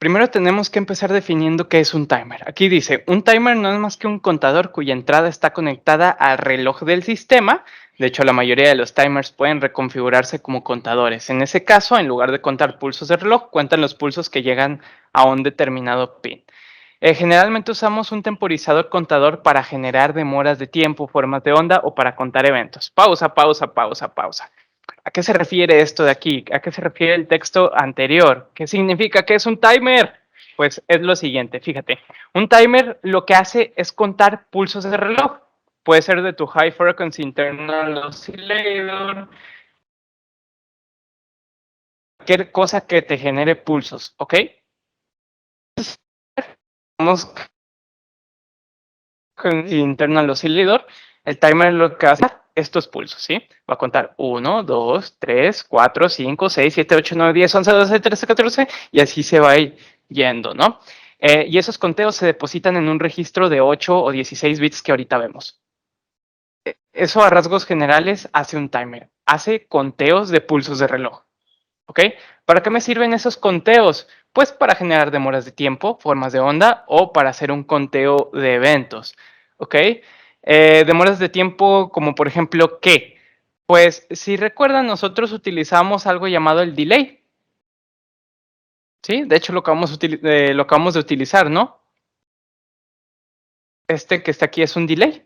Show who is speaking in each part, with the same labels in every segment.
Speaker 1: Primero tenemos que empezar definiendo qué es un timer. Aquí dice, un timer no es más que un contador cuya entrada está conectada al reloj del sistema. De hecho, la mayoría de los timers pueden reconfigurarse como contadores. En ese caso, en lugar de contar pulsos de reloj, cuentan los pulsos que llegan a un determinado pin. Generalmente usamos un temporizador contador para generar demoras de tiempo, formas de onda o para contar eventos. Pausa, pausa, pausa, pausa. ¿A qué se refiere esto de aquí? ¿A qué se refiere el texto anterior? ¿Qué significa que es un timer? Pues es lo siguiente, fíjate. Un timer lo que hace es contar pulsos de reloj. Puede ser de tu High Frequency Internal Oscillator, cualquier cosa que te genere pulsos, ¿ok? Vamos con Internal Oscillator. El timer lo que hace estos pulsos, ¿sí? Va a contar 1, 2, 3, 4, 5, 6, 7, 8, 9, 10, 11, 12, 13, 14 y así se va a ir yendo, ¿no? Y esos conteos se depositan en un registro de 8 o 16 bits que ahorita vemos. Eso a rasgos generales hace un timer. Hace conteos de pulsos de reloj, ¿ok? ¿Para qué me sirven esos conteos? Pues para generar demoras de tiempo, formas de onda o para hacer un conteo de eventos, ¿ok? Demoras de tiempo como por ejemplo, ¿qué? Pues si recuerdan, nosotros utilizamos algo llamado el delay, ¿sí? De hecho, lo acabamos de utilizar, ¿no? Este que está aquí es un delay.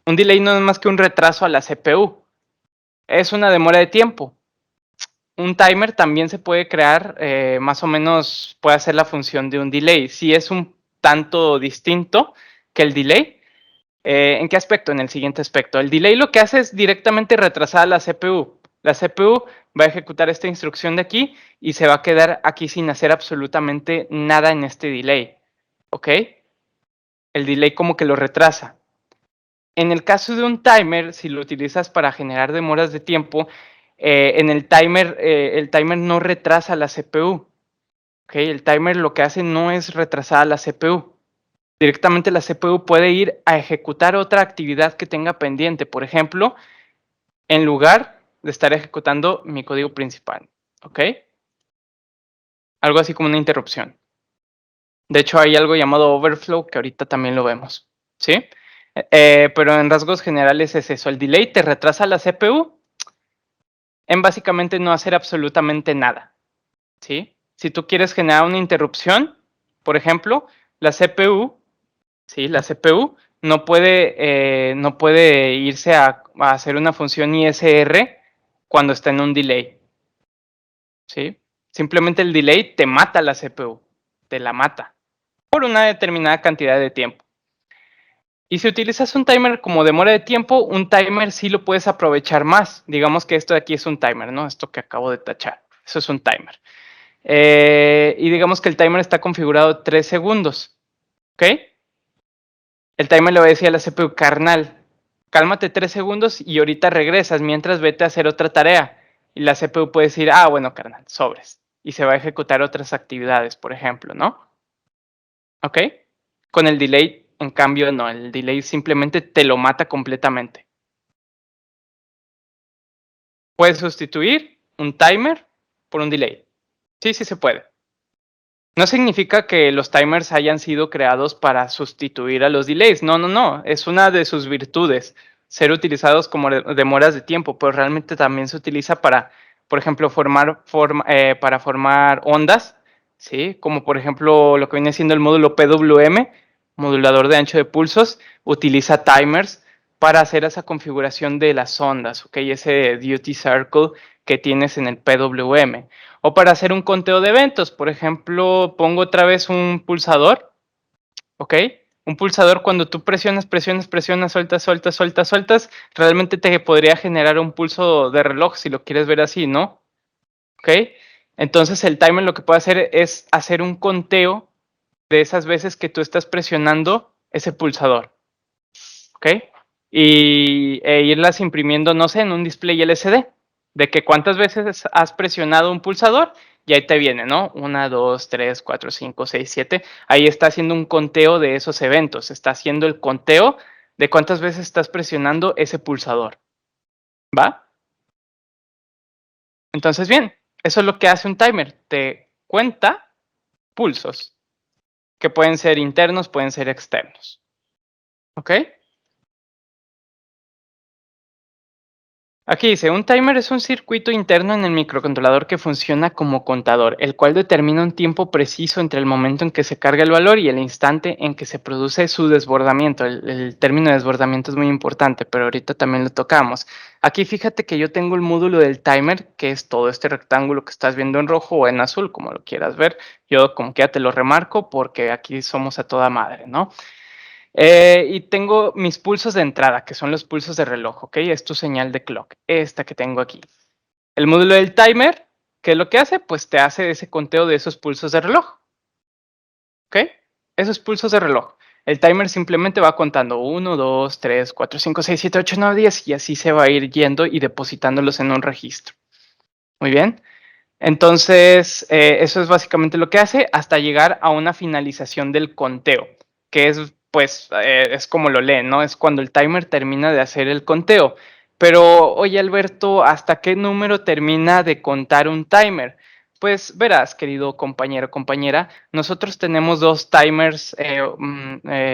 Speaker 1: Un delay no es más que un retraso a la CPU. Es una demora de tiempo. Un timer también se puede crear, más o menos puede hacer la función de un delay. Si es un tanto distinto que el delay. ¿En qué aspecto? En el siguiente aspecto. El delay lo que hace es directamente retrasar a la CPU. La CPU va a ejecutar esta instrucción de aquí y se va a quedar aquí sin hacer absolutamente nada en este delay. ¿Ok? El delay como que lo retrasa. En el caso de un timer, si lo utilizas para generar demoras de tiempo, en el timer no retrasa la CPU. ¿Ok? El timer lo que hace no es retrasar a la CPU. Directamente la CPU puede ir a ejecutar otra actividad que tenga pendiente. Por ejemplo, en lugar de estar ejecutando mi código principal. ¿Ok? Algo así como una interrupción. De hecho, hay algo llamado overflow que ahorita también lo vemos. ¿Sí? Pero en rasgos generales es eso. El delay te retrasa la CPU en básicamente no hacer absolutamente nada. ¿Sí? Si tú quieres generar una interrupción, por ejemplo, la CPU, ¿sí? La CPU no puede irse a hacer una función ISR cuando está en un delay. ¿Sí? Simplemente el delay te mata la CPU, te la mata por una determinada cantidad de tiempo. Y si utilizas un timer como demora de tiempo, un timer sí lo puedes aprovechar más. Digamos que esto de aquí es un timer, ¿no? Esto que acabo de tachar. Eso es un timer. Y digamos que el timer está configurado 3 segundos. ¿Ok? El timer le va a decir a la CPU, carnal, cálmate 3 segundos y ahorita regresas mientras vete a hacer otra tarea. Y la CPU puede decir, ah, bueno, carnal, sobres. Y se va a ejecutar otras actividades, por ejemplo, ¿no? ¿Ok? Con el delay, en cambio, no. El delay simplemente te lo mata completamente. Puedes sustituir un timer por un delay. Sí, sí se puede. No significa que los timers hayan sido creados para sustituir a los delays. No, no, no. Es una de sus virtudes ser utilizados como demoras de tiempo, pero realmente también se utiliza para, por ejemplo, para formar ondas, ¿sí? Como por ejemplo lo que viene siendo el módulo PWM, modulador de ancho de pulsos, utiliza timers para hacer esa configuración de las ondas, ¿ok? Ese duty circle que tienes en el PWM. O para hacer un conteo de eventos, por ejemplo, pongo otra vez un pulsador, ¿ok? Un pulsador cuando tú presionas, presionas, presionas, sueltas, sueltas, sueltas, sueltas, realmente te podría generar un pulso de reloj si lo quieres ver así, ¿no? ¿Ok? Entonces el timer lo que puede hacer es hacer un conteo de esas veces que tú estás presionando ese pulsador, ¿ok? E irlas imprimiendo, no sé, en un display LCD, de que cuántas veces has presionado un pulsador y ahí te viene, ¿no? 1, 2, 3, 4, 5, 6, 7. Ahí está haciendo un conteo de esos eventos, está haciendo el conteo de cuántas veces estás presionando ese pulsador, ¿va? Entonces, bien, eso es lo que hace un timer, te cuenta pulsos, que pueden ser internos, pueden ser externos. ¿Ok? Aquí dice, un timer es un circuito interno en el microcontrolador que funciona como contador, el cual determina un tiempo preciso entre el momento en que se carga el valor y el instante en que se produce su desbordamiento. El término de desbordamiento es muy importante, pero ahorita también lo tocamos. Aquí fíjate que yo tengo el módulo del timer, que es todo este rectángulo que estás viendo en rojo o en azul, como lo quieras ver. Yo como que ya te lo remarco porque aquí somos a toda madre, ¿no? Y tengo mis pulsos de entrada, que son los pulsos de reloj, ¿ok? Es tu señal de clock, esta que tengo aquí. El módulo del timer, ¿qué es lo que hace? Pues te hace ese conteo de esos pulsos de reloj, ¿ok? Esos pulsos de reloj. El timer simplemente va contando 1, 2, 3, 4, 5, 6, 7, 8, 9, 10 y así se va a ir yendo y depositándolos en un registro. Muy bien. Entonces, eso es básicamente lo que hace hasta llegar a una finalización del conteo, que es, pues, es como lo leen, ¿no? Es cuando el timer termina de hacer el conteo. Pero, oye, Alberto, ¿hasta qué número termina de contar un timer? Pues verás, querido compañero, compañera, nosotros tenemos dos timers,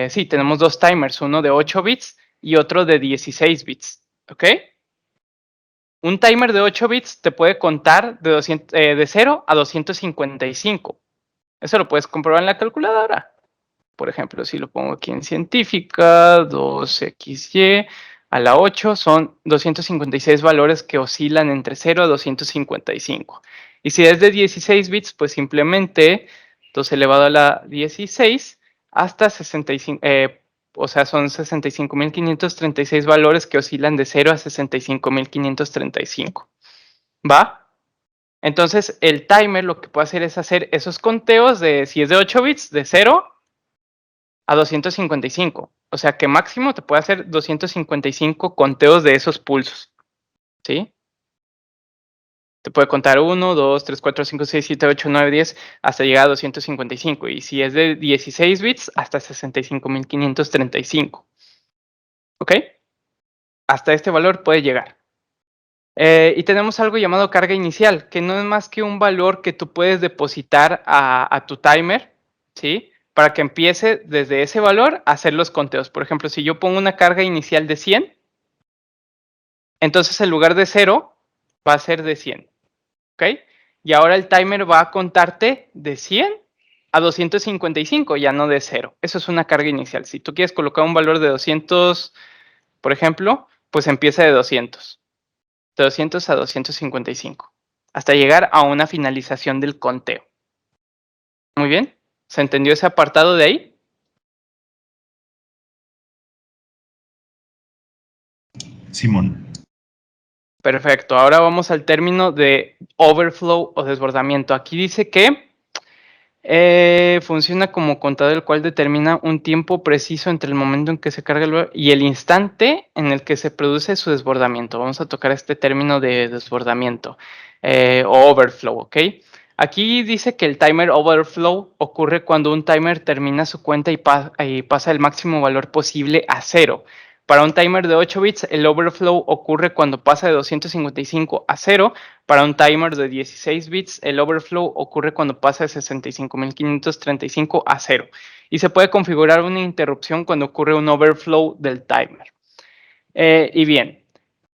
Speaker 1: sí, tenemos dos timers, uno de 8 bits y otro de 16 bits, ¿ok? Un timer de 8 bits te puede contar de 0 a 255. Eso lo puedes comprobar en la calculadora. Por ejemplo, si lo pongo aquí en científica, 2xy a la 8 son 256 valores que oscilan entre 0 a 255. Y si es de 16 bits, pues simplemente 2 elevado a la 16 hasta 65, o sea, son 65.536 valores que oscilan de 0 a 65.535. ¿Va? Entonces, el timer lo que puede hacer es hacer esos conteos de, si es de 8 bits, de 0 a 255. O sea que máximo te puede hacer 255 conteos de esos pulsos. ¿Sí? Te puede contar 1, 2, 3, 4, 5, 6, 7, 8, 9, 10 hasta llegar a 255. Y si es de 16 bits, hasta 65.535. ¿Ok? Hasta este valor puede llegar. Y tenemos algo llamado carga inicial, que no es más que un valor que tú puedes depositar a tu timer, ¿sí? Para que empiece desde ese valor a hacer los conteos. Por ejemplo, si yo pongo una carga inicial de 100, entonces en lugar de 0 va a ser de 100, ¿ok? Y ahora el timer va a contarte de 100 a 255, ya no de 0. Eso es una carga inicial. Si tú quieres colocar un valor de 200, por ejemplo, pues empieza de 200. De 200 a 255, hasta llegar a una finalización del conteo. Muy bien, ¿se entendió ese apartado de ahí?
Speaker 2: Simón.
Speaker 1: Perfecto, ahora vamos al término de overflow o desbordamiento. Aquí dice que funciona como contador el cual determina un tiempo preciso entre el momento en que se carga el valor y el instante en el que se produce su desbordamiento. Vamos a tocar este término de desbordamiento o overflow, ¿ok? Aquí dice que el timer overflow ocurre cuando un timer termina su cuenta y pasa el máximo valor posible a 0. Para un timer de 8 bits, el overflow ocurre cuando pasa de 255 a 0. Para un timer de 16 bits, el overflow ocurre cuando pasa de 65.535 a 0. Y se puede configurar una interrupción cuando ocurre un overflow del timer. Y bien,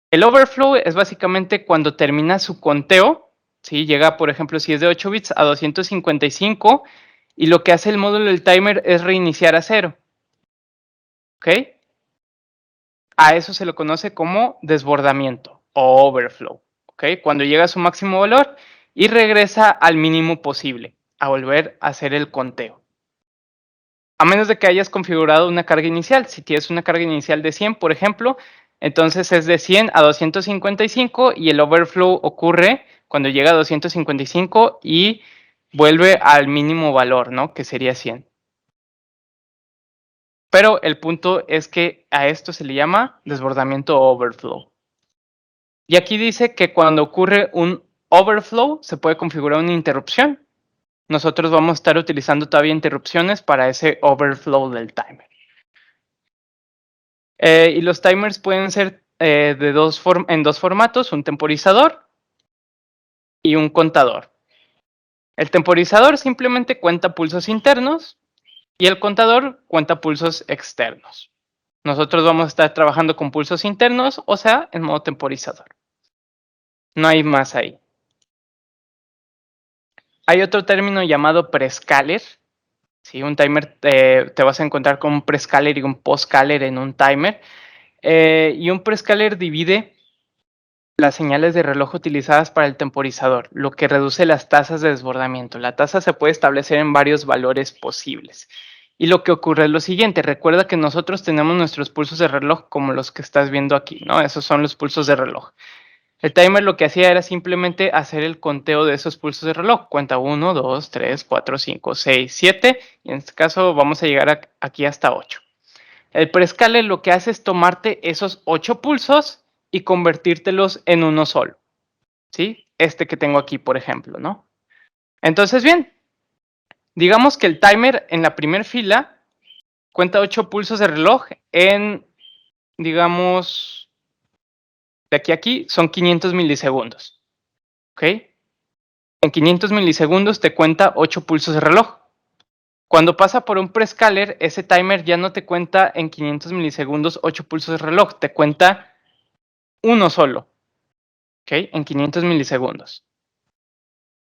Speaker 1: el overflow es básicamente cuando termina su conteo, ¿sí? Llega, por ejemplo, si es de 8 bits a 255 y lo que hace el módulo del timer es reiniciar a 0. ¿Ok? A eso se lo conoce como desbordamiento o overflow, ¿ok? Cuando llega a su máximo valor y regresa al mínimo posible, a volver a hacer el conteo. A menos de que hayas configurado una carga inicial. Si tienes una carga inicial de 100, por ejemplo, entonces es de 100 a 255 y el overflow ocurre cuando llega a 255 y vuelve al mínimo valor, ¿no? Que sería 100. Pero el punto es que a esto se le llama desbordamiento o overflow. Y aquí dice que cuando ocurre un overflow se puede configurar una interrupción. Nosotros vamos a estar utilizando todavía interrupciones para ese overflow del timer. Y los timers pueden ser en dos formatos, un temporizador y un contador. El temporizador simplemente cuenta pulsos internos y el contador cuenta pulsos externos. Nosotros vamos a estar trabajando con pulsos internos, o sea, en modo temporizador. No hay más ahí. Hay otro término llamado prescaler. Sí, un timer, te vas a encontrar con un prescaler y un postcaler en un timer. Y un prescaler divide las señales de reloj utilizadas para el temporizador, lo que reduce las tasas de desbordamiento. La tasa se puede establecer en varios valores posibles. Y lo que ocurre es lo siguiente, recuerda que nosotros tenemos nuestros pulsos de reloj como los que estás viendo aquí, ¿no? Esos son los pulsos de reloj. El timer lo que hacía era simplemente hacer el conteo de esos pulsos de reloj. Cuenta 1, 2, 3, 4, 5, 6, 7 y en este caso vamos a llegar aquí hasta 8. El prescaler lo que hace es tomarte esos 8 pulsos y convertírtelos en uno solo. ¿Sí? Este que tengo aquí, por ejemplo, ¿no? Entonces, bien, digamos que el timer en la primera fila cuenta 8 pulsos de reloj en, digamos, de aquí a aquí son 500 milisegundos. ¿Ok? En 500 milisegundos te cuenta 8 pulsos de reloj. Cuando pasa por un prescaler, ese timer ya no te cuenta en 500 milisegundos 8 pulsos de reloj, te cuenta uno solo. ¿Ok? En 500 milisegundos.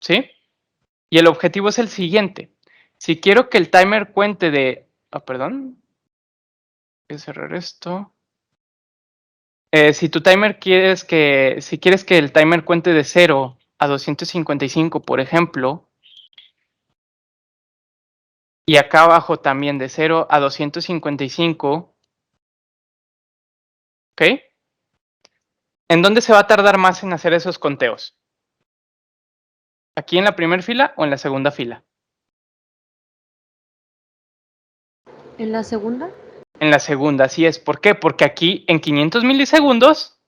Speaker 1: ¿Sí? Y el objetivo es el siguiente. Si quiero que el timer cuente de... perdón. Voy a cerrar esto. Si tu timer quieres que... Si quieres que el timer cuente de 0 a 255, por ejemplo, y acá abajo también de 0 a 255, ¿ok? ¿En dónde se va a tardar más en hacer esos conteos? ¿Aquí en la primera fila o en la segunda fila?
Speaker 3: ¿En la segunda?
Speaker 1: En la segunda, así es. ¿Por qué? Porque aquí en 500 milisegundos,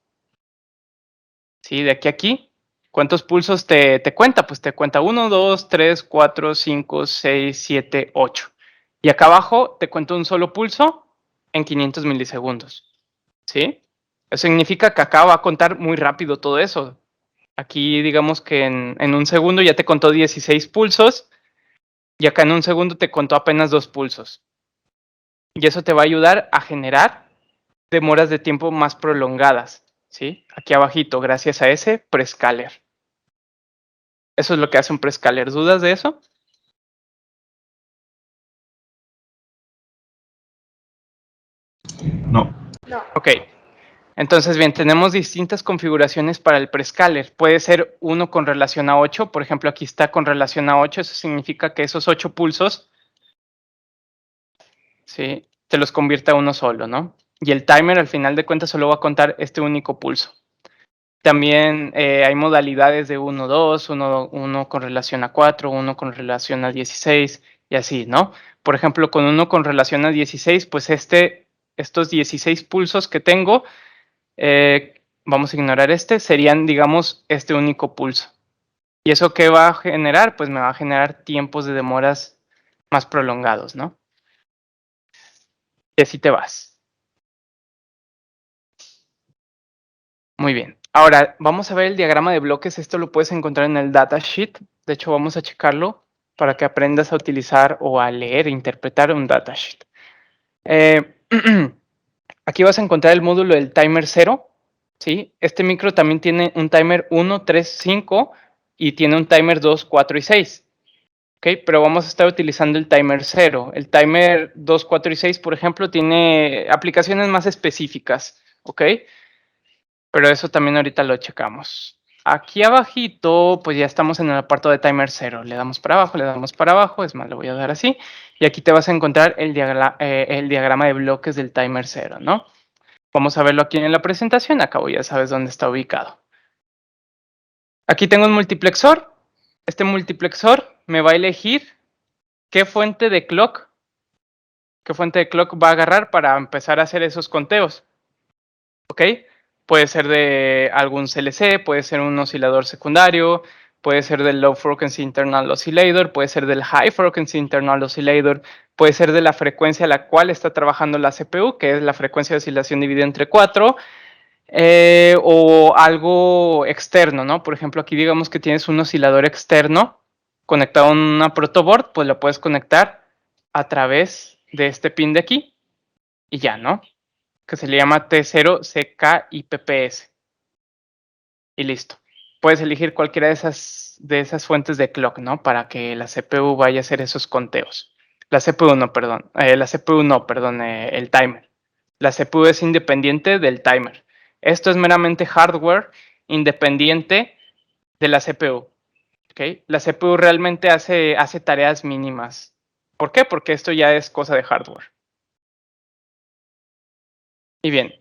Speaker 1: ¿sí? De aquí a aquí, ¿cuántos pulsos te cuenta? Pues te cuenta 1, 2, 3, 4, 5, 6, 7, 8. Y acá abajo te cuenta un solo pulso en 500 milisegundos, ¿sí? Eso significa que acá va a contar muy rápido todo eso. Aquí digamos que en un segundo ya te contó 16 pulsos y acá en un segundo te contó apenas 2 pulsos. Y eso te va a ayudar a generar demoras de tiempo más prolongadas, ¿sí? Aquí abajito, gracias a ese prescaler. Eso es lo que hace un prescaler. ¿Dudas de eso?
Speaker 2: No.
Speaker 3: No.
Speaker 1: Ok. Entonces, bien, tenemos distintas configuraciones para el prescaler. Puede ser uno con relación a 8. Por ejemplo, aquí está con relación a 8. Eso significa que esos 8 pulsos, ¿sí? Te los convierte a uno solo, ¿no? Y el timer al final de cuentas solo va a contar este único pulso. También hay modalidades de 1, 2, 1 con relación a 4, 1 con relación a 16 y así, ¿no? Por ejemplo, con 1 con relación a 16, pues estos 16 pulsos que tengo, vamos a ignorar serían, digamos, este único pulso. ¿Y eso qué va a generar? Pues me va a generar tiempos de demoras más prolongados, ¿no? Y así te vas. Muy bien. Ahora, vamos a ver el diagrama de bloques. Esto lo puedes encontrar en el datasheet. De hecho, vamos a checarlo para que aprendas a utilizar o a leer e interpretar un datasheet. Aquí vas a encontrar el módulo del timer 0. ¿Sí? Este micro también tiene un timer 1, 3, 5 y tiene un timer 2, 4 y 6. ¿Ok? Pero vamos a estar utilizando el timer 0. El timer 2, 4 y 6, por ejemplo, tiene aplicaciones más específicas. ¿Ok? Pero eso también ahorita lo checamos. Aquí abajito, pues ya estamos en el apartado de timer 0. Le damos para abajo, es más, le voy a dar así. Y aquí te vas a encontrar el diagrama de bloques del timer 0, ¿no? Vamos a verlo aquí en la presentación. Acabo ya sabes dónde está ubicado. Aquí tengo un multiplexor. Este multiplexor me va a elegir qué fuente de clock va a agarrar para empezar a hacer esos conteos. ¿Ok? Puede ser de algún CLC, puede ser un oscilador secundario, puede ser del Low Frequency Internal Oscillator, puede ser del High Frequency Internal Oscillator, puede ser de la frecuencia a la cual está trabajando la CPU, que es la frecuencia de oscilación dividida entre 4, o algo externo, ¿no? Por ejemplo, aquí digamos que tienes un oscilador externo, conectado a una protoboard, pues lo puedes conectar a través de este pin de aquí y ya, ¿no? Que se le llama T0CKIPPS. Y listo. Puedes elegir cualquiera de esas fuentes de clock, ¿no? Para que la CPU vaya a hacer esos conteos. La CPU no, perdón. El timer. La CPU es independiente del timer. Esto es meramente hardware independiente de la CPU. ¿Okay? La CPU realmente hace tareas mínimas. ¿Por qué? Porque esto ya es cosa de hardware. Y bien,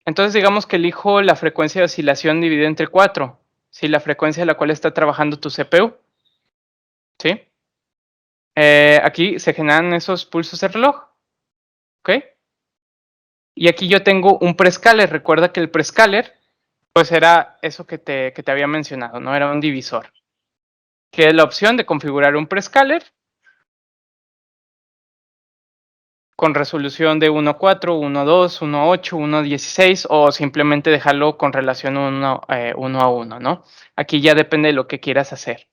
Speaker 1: entonces digamos que elijo la frecuencia de oscilación dividida entre 4. ¿Sí? La frecuencia a la cual está trabajando tu CPU. ¿Sí? Aquí se generan esos pulsos de reloj. ¿Ok? Y aquí yo tengo un prescaler. Recuerda que el prescaler, pues era eso que te había mencionado, ¿no? Era un divisor. Que es la opción de configurar un prescaler con resolución de 1.4, 1.2, 1.8, 1.16 o simplemente dejarlo con relación 1 a 1, ¿no? Aquí ya depende de lo que quieras hacer.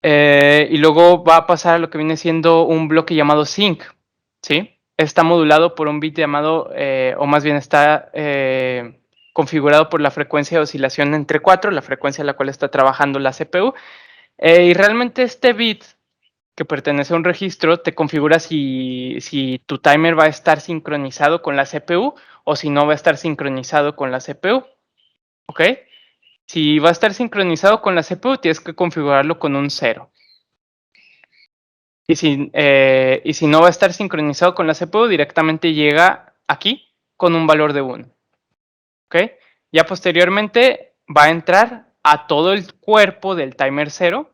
Speaker 1: Y luego va a pasar a lo que viene siendo un bloque llamado sync, ¿sí? Está modulado por un bit llamado, o más bien está configurado por la frecuencia de oscilación entre 4, la frecuencia a la cual está trabajando la CPU. Y realmente este bit que pertenece a un registro te configura si tu timer va a estar sincronizado con la CPU o si no va a estar sincronizado con la CPU, ¿ok? Si va a estar sincronizado con la CPU, tienes que configurarlo con un 0. Y si no va a estar sincronizado con la CPU, directamente llega aquí con un valor de 1. ¿Ok? Ya posteriormente va a entrar a todo el cuerpo del timer 0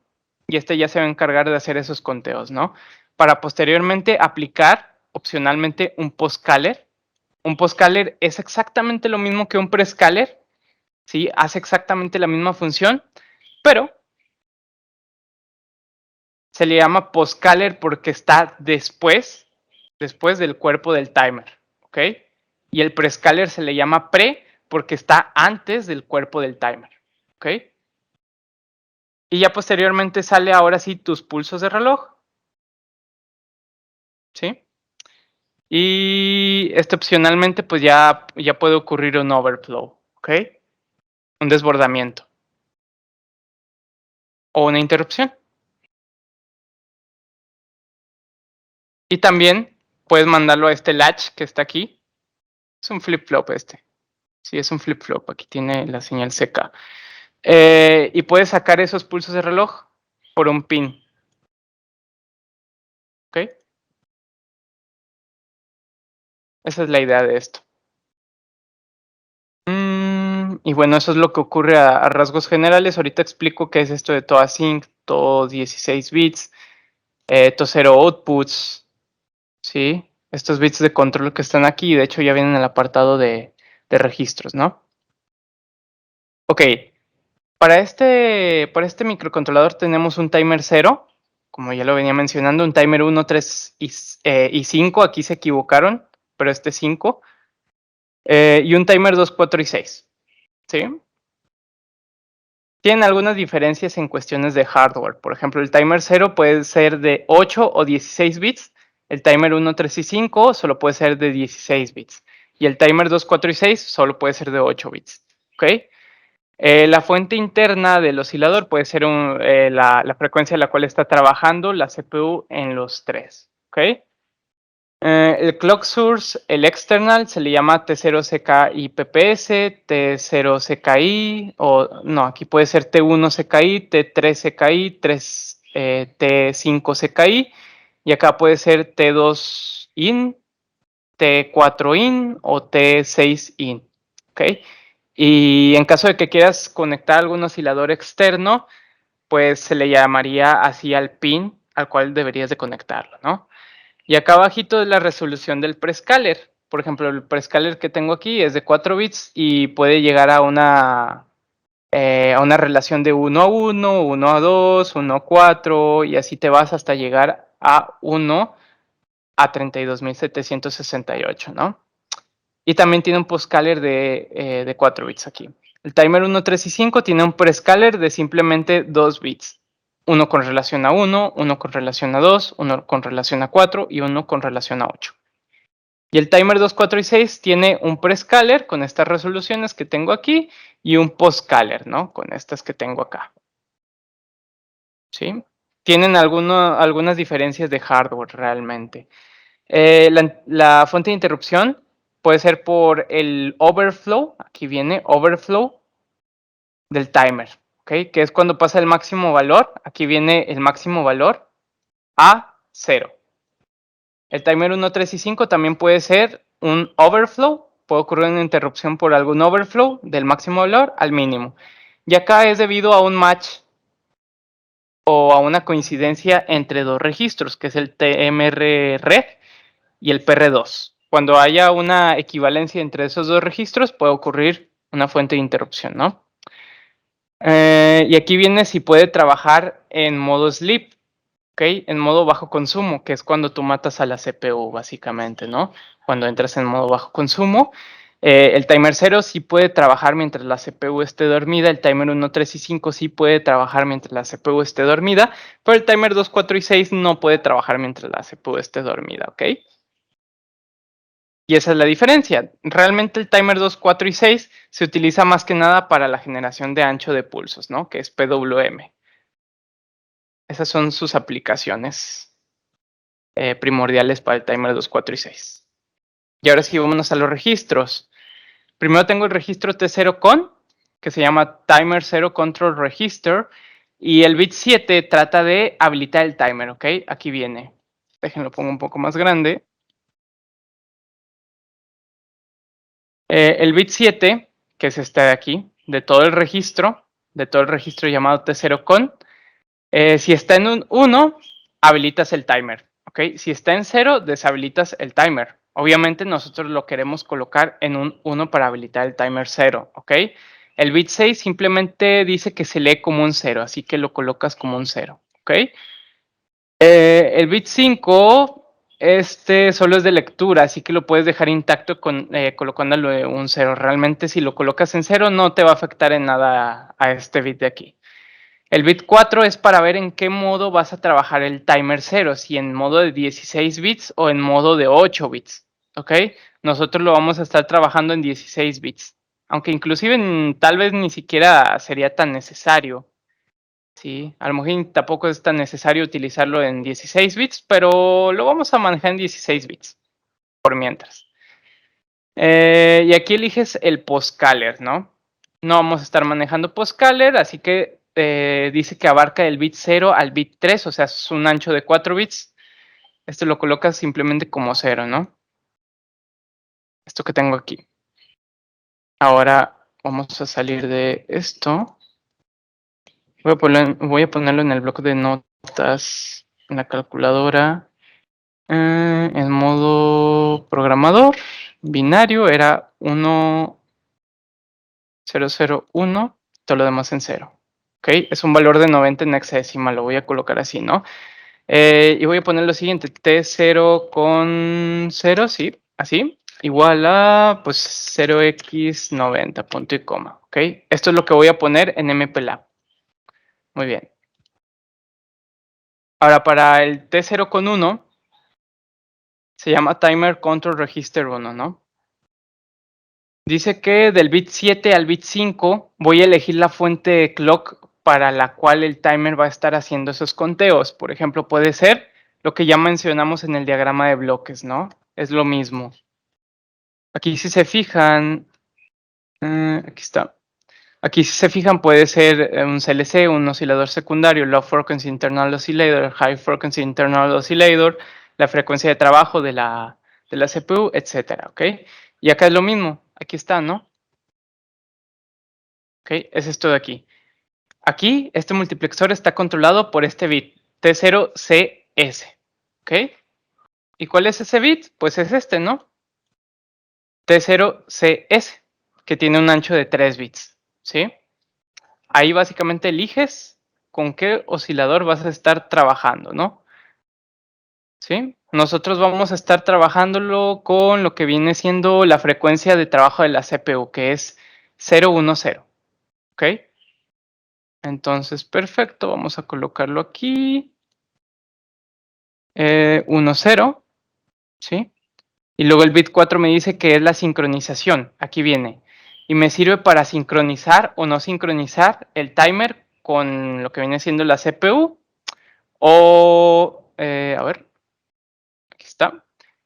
Speaker 1: y este ya se va a encargar de hacer esos conteos, ¿no? Para posteriormente aplicar opcionalmente un postcaler. Un postcaler es exactamente lo mismo que un prescaler, ¿sí? Hace exactamente la misma función, pero se le llama postcaler porque está después del cuerpo del timer, ¿ok? Y el prescaler se le llama pre porque está antes del cuerpo del timer, ¿ok? Y ya posteriormente sale ahora sí tus pulsos de reloj, ¿sí? Y opcionalmente pues ya puede ocurrir un overflow, ¿ok? Un desbordamiento o una interrupción. Y también puedes mandarlo a este latch que está aquí. Es un flip-flop este. Sí, es un flip-flop. Aquí tiene la señal CK. Y puedes sacar esos pulsos de reloj por un pin. ¿Ok? Esa es la idea de esto. Y bueno, eso es lo que ocurre a rasgos generales. Ahorita explico qué es esto de todo async, todo 16 bits, todo 0 outputs, ¿sí? Estos bits de control que están aquí, de hecho ya vienen en el apartado de registros, ¿no? Ok, para este microcontrolador tenemos un timer 0, como ya lo venía mencionando, un timer 1, 3 y 5, aquí se equivocaron, pero este es 5, y un timer 2, 4 y 6, ¿sí? Tienen algunas diferencias en cuestiones de hardware. Por ejemplo, el timer 0 puede ser de 8 o 16 bits. El timer 1, 3 y 5 solo puede ser de 16 bits. Y el timer 2, 4 y 6 solo puede ser de 8 bits. ¿Ok? La fuente interna del oscilador puede ser la frecuencia a la cual está trabajando la CPU en los 3. ¿Ok? El clock source, el external, se le llama T0CKI-PPS, T0CKI, o no, aquí puede ser T1CKI, T3CKI, T5CKI, y acá puede ser T2IN, T4IN o T6IN. ¿Ok? Y en caso de que quieras conectar algún oscilador externo, pues se le llamaría así al pin al cual deberías de conectarlo, ¿no? Y acá abajito es la resolución del prescaler. Por ejemplo, el prescaler que tengo aquí es de 4 bits y puede llegar a una relación de 1 a 1, 1 a 2, 1 a 4 y así te vas hasta llegar a 1 a 32.768, ¿no? Y también tiene un postcaler de 4 bits aquí. El timer 1, 3 y 5 tiene un prescaler de simplemente 2 bits. uno con relación a 1, uno con relación a 2, uno con relación a 4 y uno con relación a 8. Y el timer 2, 4 y 6 tiene un prescaler con estas resoluciones que tengo aquí y un postcaler, ¿no? Con estas que tengo acá. ¿Sí? Tienen algunas diferencias de hardware realmente. La fuente de interrupción puede ser por el overflow, aquí viene overflow del timer, ¿ok? Que es cuando pasa el máximo valor, aquí viene el máximo valor a 0. El timer 1, 3 y 5 también puede ser un overflow, puede ocurrir una interrupción por algún overflow del máximo valor al mínimo. Y acá es debido a un match o a una coincidencia entre dos registros, que es el TMR-red y el PR2. Cuando haya una equivalencia entre esos dos registros, puede ocurrir una fuente de interrupción, ¿no? Y aquí viene si puede trabajar en modo sleep, ¿ok? En modo bajo consumo, que es cuando tú matas a la CPU, básicamente, ¿no? Cuando entras en modo bajo consumo. El timer 0 sí puede trabajar mientras la CPU esté dormida, el timer 1, 3 y 5 sí puede trabajar mientras la CPU esté dormida, pero el timer 2, 4 y 6 no puede trabajar mientras la CPU esté dormida, ¿ok? Y esa es la diferencia. Realmente el timer 2, 4 y 6 se utiliza más que nada para la generación de ancho de pulsos, ¿no? Que es PWM. Esas son sus aplicaciones primordiales para el timer 2, 4 y 6. Y ahora sí, vámonos a los registros. Primero tengo el registro T0 con, que se llama Timer 0 Control Register. Y el bit 7 trata de habilitar el timer, ¿ok? Aquí viene. Déjenlo pongo un poco más grande. El bit 7, que es este de aquí, de todo el registro llamado T0 con, si está en un 1, habilitas el timer, ¿ok? Si está en 0, deshabilitas el timer. Obviamente nosotros lo queremos colocar en un 1 para habilitar el timer 0, ¿ok? El bit 6 simplemente dice que se lee como un 0, así que lo colocas como un 0, ¿ok? El bit 5, solo es de lectura, así que lo puedes dejar intacto colocándolo en un 0. Realmente si lo colocas en 0 no te va a afectar en nada a este bit de aquí. El bit 4 es para ver en qué modo vas a trabajar el timer 0, si en modo de 16 bits o en modo de 8 bits, ¿ok? Nosotros lo vamos a estar trabajando en 16 bits, aunque inclusive tal vez ni siquiera sería tan necesario. Sí, a lo mejor tampoco es tan necesario utilizarlo en 16 bits, pero lo vamos a manejar en 16 bits por mientras. Y aquí eliges el postcaler, ¿no? No vamos a estar manejando postcaler, así que dice que abarca el bit 0 al bit 3, o sea, es un ancho de 4 bits. Esto lo colocas simplemente como 0, ¿no? Esto que tengo aquí. Ahora vamos a salir de esto. Voy a ponerlo en el bloque de notas, en la calculadora. En modo programador, binario, era 1, 0, 0, 1, todo lo demás en 0. ¿Ok? Es un valor de 90 en hexadecimal, lo voy a colocar así, ¿no? Y voy a poner lo siguiente, T0 con 0, sí, así, igual a, pues, 0x90, punto y coma, ¿ok? Esto es lo que voy a poner en MPLAB. Muy bien. Ahora, para el T0 con 1, se llama Timer Control Register 1, ¿no? Dice que del bit 7 al bit 5 voy a elegir la fuente de clock para la cual el timer va a estar haciendo esos conteos. Por ejemplo, puede ser lo que ya mencionamos en el diagrama de bloques, ¿no? Es lo mismo. Aquí si se fijan, aquí está. Aquí si se fijan puede ser un CLC, un oscilador secundario, Low Frequency Internal Oscillator, High Frequency Internal Oscillator, la frecuencia de trabajo de la CPU, etcétera, ¿ok? Y acá es lo mismo, aquí está, ¿no? ¿Ok? Es esto de aquí. Aquí, este multiplexor está controlado por este bit, T0CS. ¿Ok? ¿Y cuál es ese bit? Pues es este, ¿no? T0CS, que tiene un ancho de 3 bits. ¿Sí? Ahí básicamente eliges con qué oscilador vas a estar trabajando, ¿no? ¿Sí? Nosotros vamos a estar trabajándolo con lo que viene siendo la frecuencia de trabajo de la CPU, que es 010. ¿Ok? Entonces, perfecto, vamos a colocarlo aquí. 1, 0, ¿sí? Y luego el bit 4 me dice que es la sincronización, aquí viene. Y me sirve para sincronizar o no sincronizar el timer con lo que viene siendo la CPU. O, a ver, aquí está.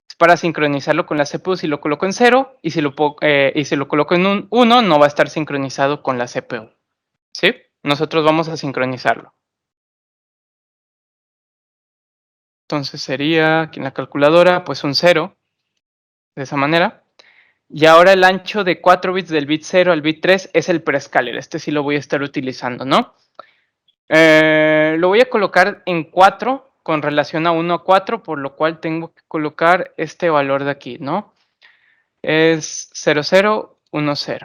Speaker 1: Es para sincronizarlo con la CPU si lo coloco en 0 y si lo coloco en un 1 no va a estar sincronizado con la CPU. ¿Sí? Nosotros vamos a sincronizarlo. Entonces sería aquí en la calculadora pues un 0 de esa manera. Y ahora el ancho de 4 bits del bit 0 al bit 3 es el prescaler. Este sí lo voy a estar utilizando, ¿no? Lo voy a colocar en 4 con relación a 1 a 4, por lo cual tengo que colocar este valor de aquí, ¿no? Es 0010.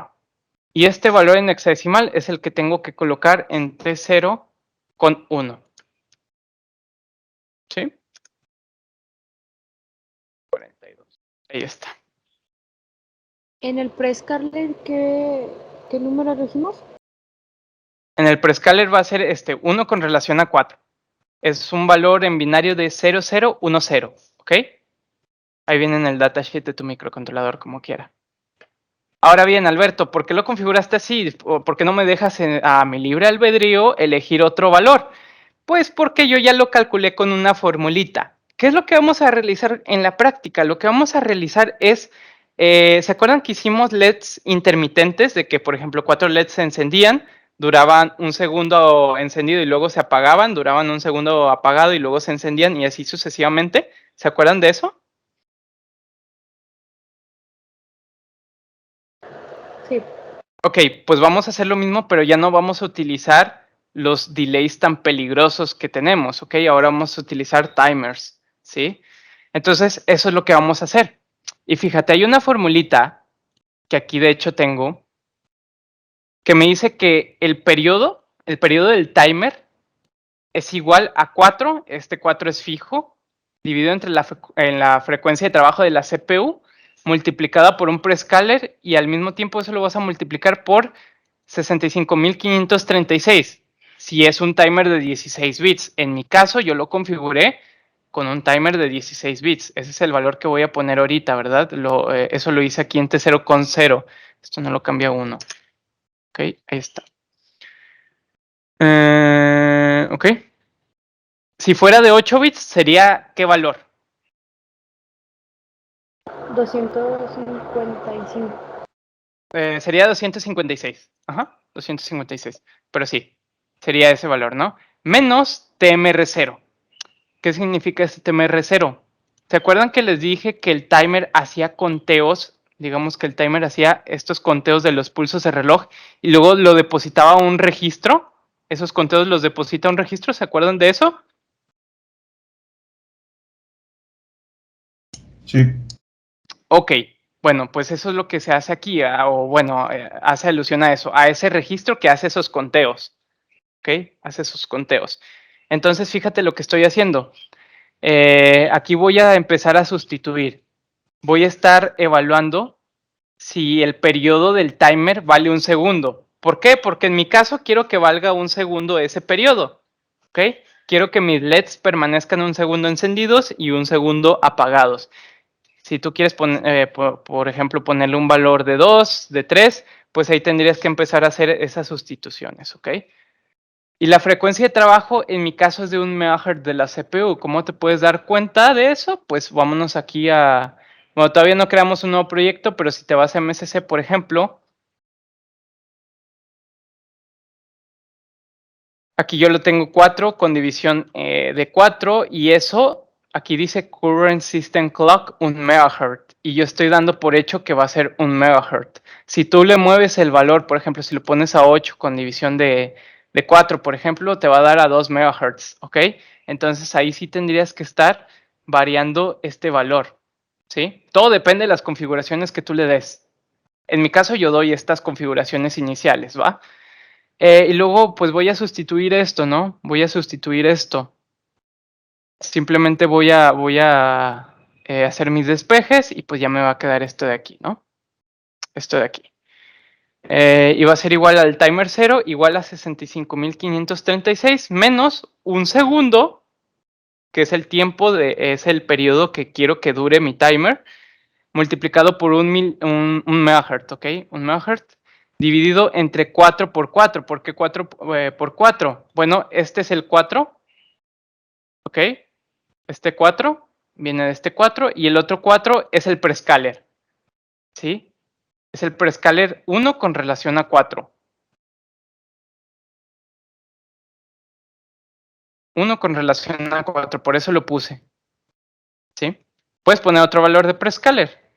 Speaker 1: Y este valor en hexadecimal es el que tengo que colocar entre 0 con 1. ¿Sí? 42. Ahí está.
Speaker 3: En el prescaler, ¿qué número elegimos?
Speaker 1: En el prescaler va a ser 1 con relación a 4. Es un valor en binario de 0010, ¿ok? Ahí viene en el datasheet de tu microcontrolador, como quiera. Ahora bien, Alberto, ¿por qué lo configuraste así? ¿Por qué no me dejas a mi libre albedrío elegir otro valor? Pues porque yo ya lo calculé con una formulita. ¿Qué es lo que vamos a realizar en la práctica? Lo que vamos a realizar es, ¿se acuerdan que hicimos LEDs intermitentes? De que, por ejemplo, 4 LEDs se encendían, duraban un segundo encendido y luego se apagaban, duraban un segundo apagado y luego se encendían y así sucesivamente. ¿Se acuerdan de eso?
Speaker 3: Sí.
Speaker 1: Ok, pues vamos a hacer lo mismo, pero ya no vamos a utilizar los delays tan peligrosos que tenemos, ¿ok? Ahora vamos a utilizar timers, ¿sí? Entonces, eso es lo que vamos a hacer. Y fíjate, hay una formulita que aquí de hecho tengo, que me dice que el periodo del timer es igual a 4, este 4 es fijo, dividido entre la frecuencia de trabajo de la CPU, multiplicada por un prescaler, y al mismo tiempo eso lo vas a multiplicar por 65.536, si es un timer de 16 bits. En mi caso, yo lo configuré con un timer de 16 bits. Ese es el valor que voy a poner ahorita, ¿verdad? Eso lo hice aquí en T0 con 0. Esto no lo cambia a 1. Ok, ahí está. Ok. Si fuera de 8 bits, ¿sería qué valor?
Speaker 3: 255.
Speaker 1: Sería 256. Ajá, 256. Pero sí, sería ese valor, ¿no? Menos TMR0. ¿Qué significa este TMR0? ¿Se acuerdan que les dije que el timer hacía conteos? Digamos que el timer hacía estos conteos de los pulsos de reloj y luego lo depositaba a un registro. Esos conteos los deposita a un registro, ¿se acuerdan de eso?
Speaker 2: Sí.
Speaker 1: Ok, bueno, pues eso es lo que se hace aquí, o bueno, hace alusión a eso, a ese registro que hace esos conteos, ¿ok? Hace esos conteos. Entonces, fíjate lo que estoy haciendo. Aquí voy a empezar a sustituir. Voy a estar evaluando si el periodo del timer vale un segundo. ¿Por qué? Porque en mi caso quiero que valga un segundo ese periodo, ¿ok? Quiero que mis LEDs permanezcan un segundo encendidos y un segundo apagados. Si tú quieres, por ejemplo, ponerle un valor de 2, de 3, pues ahí tendrías que empezar a hacer esas sustituciones, ¿ok? Y la frecuencia de trabajo, en mi caso, es de 1 MHz de la CPU. ¿Cómo te puedes dar cuenta de eso? Pues vámonos aquí a... Bueno, todavía no creamos un nuevo proyecto, pero si te vas a MSC, por ejemplo, aquí yo lo tengo 4 con división de 4 y eso, aquí dice Current System Clock 1 MHz y yo estoy dando por hecho que va a ser 1 MHz. Si tú le mueves el valor, por ejemplo, si lo pones a 8 con división de 4, por ejemplo, te va a dar a 2 MHz, ¿ok? Entonces ahí sí tendrías que estar variando este valor, ¿sí? Todo depende de las configuraciones que tú le des. En mi caso yo doy estas configuraciones iniciales, ¿va? Y luego, pues voy a sustituir esto, ¿no? Voy a sustituir esto. Simplemente voy a hacer mis despejes y pues ya me va a quedar esto de aquí, ¿no? Esto de aquí. Y va a ser igual al timer 0, igual a 65.536 menos un segundo, que es el tiempo, es el periodo que quiero que dure mi timer, multiplicado por un megahertz, ¿ok? Un megahertz dividido entre 4 por 4. ¿Por qué 4 por 4? Bueno, este es el 4, ¿ok? Este 4 viene de este 4 y el otro 4 es el prescaler, ¿sí? Es el prescaler 1 con relación a 4. 1 con relación a 4, por eso lo puse, ¿sí? Puedes poner otro valor de prescaler,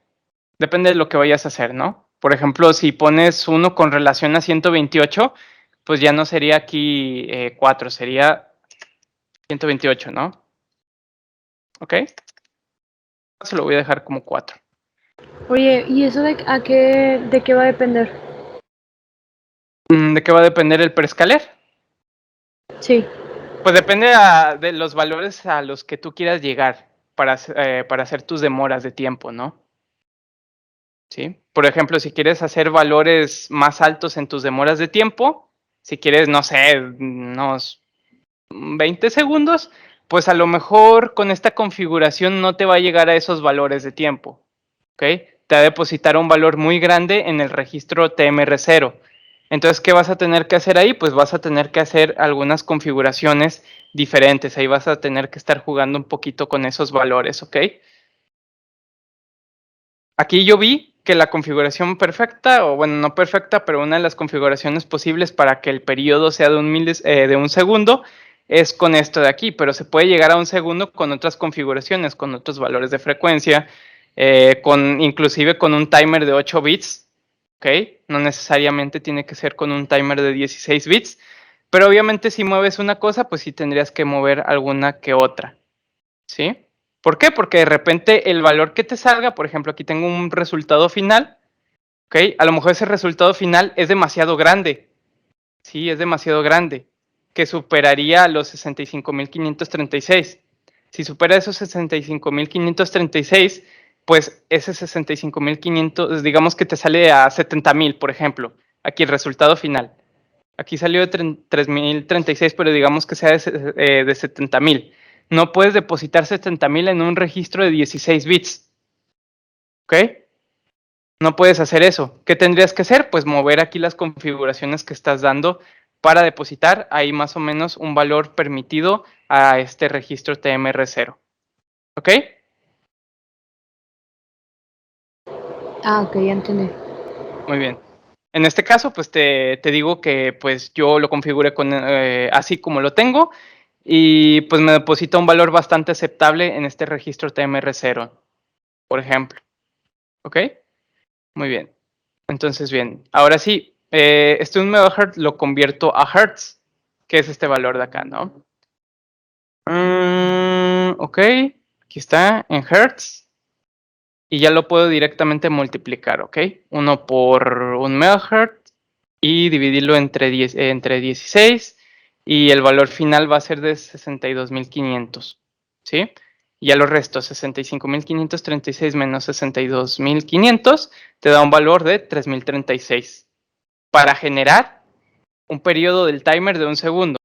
Speaker 1: depende de lo que vayas a hacer, ¿no? Por ejemplo, si pones 1 con relación a 128, pues ya no sería aquí 4, sería 128, ¿no? ¿Ok? Eso lo voy a dejar como 4.
Speaker 3: Oye, ¿y eso de qué va a depender?
Speaker 1: ¿De qué va a depender el prescaler?
Speaker 3: Sí.
Speaker 1: Pues depende de los valores a los que tú quieras llegar para hacer tus demoras de tiempo, ¿no? ¿Sí? Por ejemplo, si quieres hacer valores más altos en tus demoras de tiempo, si quieres, no sé, unos 20 segundos, pues a lo mejor con esta configuración no te va a llegar a esos valores de tiempo, ¿ok? Te va a depositar un valor muy grande en el registro TMR0. Entonces, ¿qué vas a tener que hacer ahí? Pues vas a tener que hacer algunas configuraciones diferentes. Ahí vas a tener que estar jugando un poquito con esos valores, ¿ok? Aquí yo vi que la configuración perfecta, o bueno, no perfecta, pero una de las configuraciones posibles para que el periodo sea de un segundo es con esto de aquí, pero se puede llegar a un segundo con otras configuraciones, con otros valores de frecuencia, inclusive con un timer de 8 bits, ¿ok? No necesariamente tiene que ser con un timer de 16 bits, pero obviamente si mueves una cosa, pues sí tendrías que mover alguna que otra, ¿sí? ¿Por qué? Porque de repente el valor que te salga, por ejemplo, aquí tengo un resultado final, ¿ok? A lo mejor ese resultado final es demasiado grande, ¿sí? Es demasiado grande, que superaría los 65.536. Si supera esos 65.536, pues ese 65.500, digamos que te sale a 70.000, por ejemplo, aquí el resultado final. Aquí salió de 3.036, pero digamos que sea de 70.000. No puedes depositar 70.000 en un registro de 16 bits, ¿ok? No puedes hacer eso. ¿Qué tendrías que hacer? Pues mover aquí las configuraciones que estás dando para depositar ahí más o menos un valor permitido a este registro TMR0, ¿ok?
Speaker 3: Ah, ok, ya entendí.
Speaker 1: Muy bien. En este caso, pues te digo que pues yo lo configuré así como lo tengo y pues me deposita un valor bastante aceptable en este registro TMR0, por ejemplo. ¿Ok? Muy bien. Entonces, bien. Ahora sí, este 1 megahertz lo convierto a hertz, que es este valor de acá, ¿no? Ok, aquí está en hertz. Y ya lo puedo directamente multiplicar, ¿ok? 1 por 1 megahertz y dividirlo entre 16 y el valor final va a ser de 62.500, ¿sí? Y ya lo resto, 65.536 menos 62.500 te da un valor de 3.036 para generar un periodo del timer de un segundo.